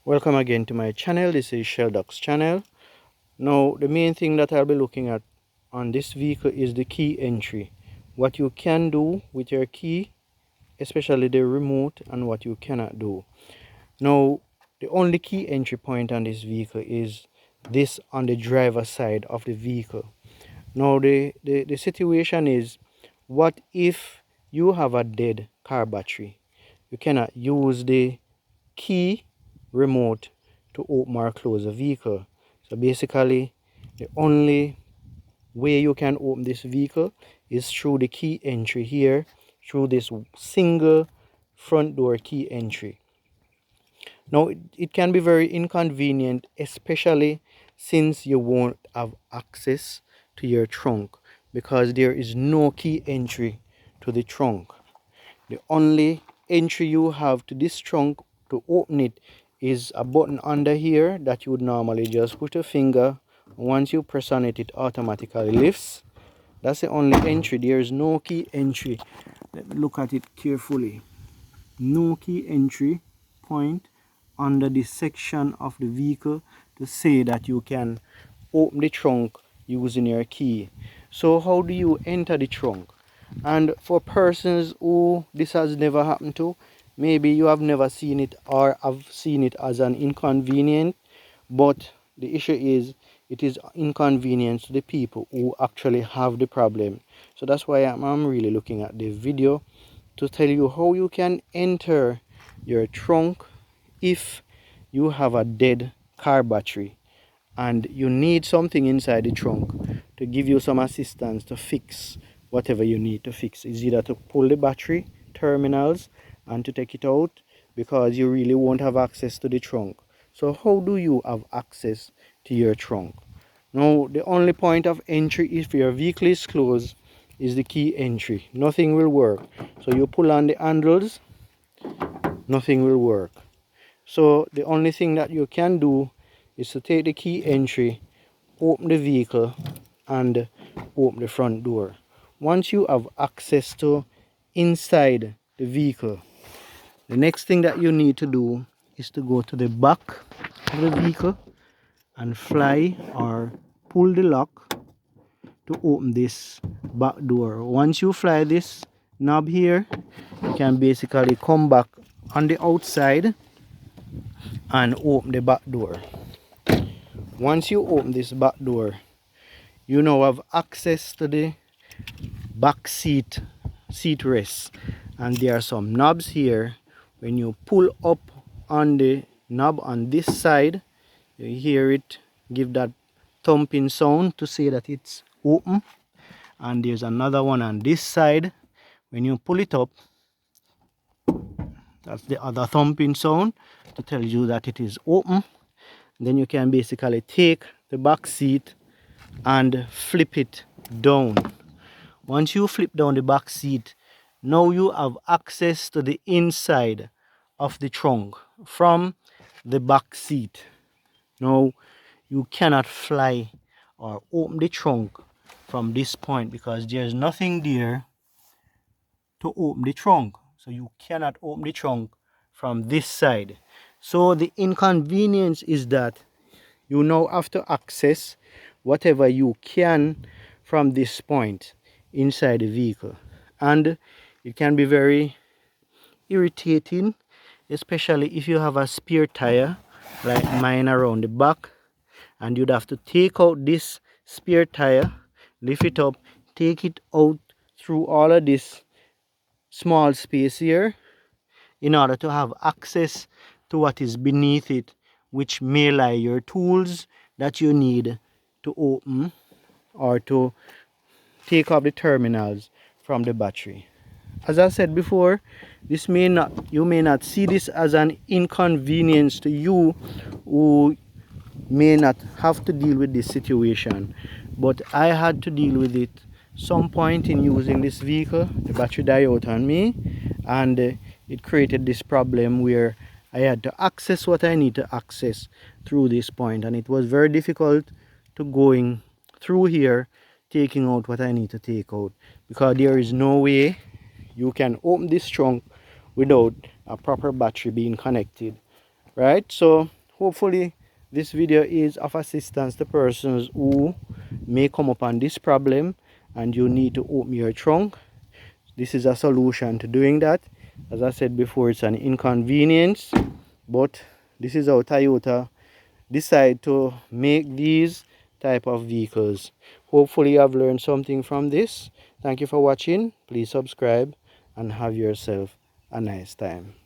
Welcome again to my channel. This is Sheldoc's channel. Now the main thing that I'll be looking at on this vehicle is the key entry. What you can do with your key, especially the remote, and what you cannot do. Now the only key entry point on this vehicle is this on the driver's side of the vehicle. Now the situation is, what if you have a dead car battery? You cannot use the key remote to open or close a vehicle. So basically the only way you can open this vehicle is through the key entry here, through this single front door key entry. Now it can be very inconvenient, especially since you won't have access to your trunk, because there is no key entry to the trunk. The only entry you have to this trunk to open it is a button under here that you would normally just put a finger. Once you press on it, it automatically lifts. That's the only entry. There is no key entry. Let me look at it carefully. No key entry point under this section of the vehicle to say that you can open the trunk using your key. So how do you enter the trunk? And for persons who this has never happened to, maybe you have never seen it or have seen it as an inconvenience, but the issue is it is inconvenience to the people who actually have the problem. So that's why I'm really looking at the video to tell you how you can enter your trunk if you have a dead car battery and you need something inside the trunk to give you some assistance to fix whatever you need to fix. Is either to pull the battery terminals and to take it out, because you really won't have access to the trunk. So how do you have access to your trunk? Now the only point of entry if your vehicle is closed is the key entry. Nothing will work. So you pull on the handles, nothing will work. So the only thing that you can do is to take the key entry, open the vehicle, and open the front door. Once you have access to inside the vehicle, the next thing that you need to do is to go to the back of the vehicle and fly or pull the lock to open this back door. Once you fly this knob here, you can basically come back on the outside and open the back door. Once you open this back door, you now have access to the back seat rest, and there are some knobs here. When you pull up on the knob on this side, you hear it give that thumping sound to say that it's open, and there's another one on this side. When you pull it up, that's the other thumping sound to tell you that it is open. Then you can basically take the back seat and flip it down. Once you flip down the back seat, now you have access to the inside of the trunk from the back seat. Now you cannot fly or open the trunk from this point because there's nothing there to open the trunk. So you cannot open the trunk from this side. So the inconvenience is that you now have to access whatever you can from this point inside the vehicle, and it can be very irritating, especially if you have a spare tire like mine around the back, and you'd have to take out this spare tire, lift it up, take it out through all of this small space here in order to have access to what is beneath it, which may lie your tools that you need to open or to take off the terminals from the battery. As I said before, you may not see this as an inconvenience to you who may not have to deal with this situation, but I had to deal with it some point in using this vehicle. The battery died out on me, and it created this problem where I had to access what I need to access through this point, and it was very difficult to going through here taking out what I need to take out, because there is no way you can open this trunk without a proper battery being connected. right? So hopefully this video is of assistance to persons who may come upon this problem and you need to open your trunk. This is a solution to doing that. As I said before, it's an inconvenience, but this is how Toyota decide to make these type of vehicles. Hopefully you have learned something from this. Thank you for watching. Please subscribe and have yourself a nice time.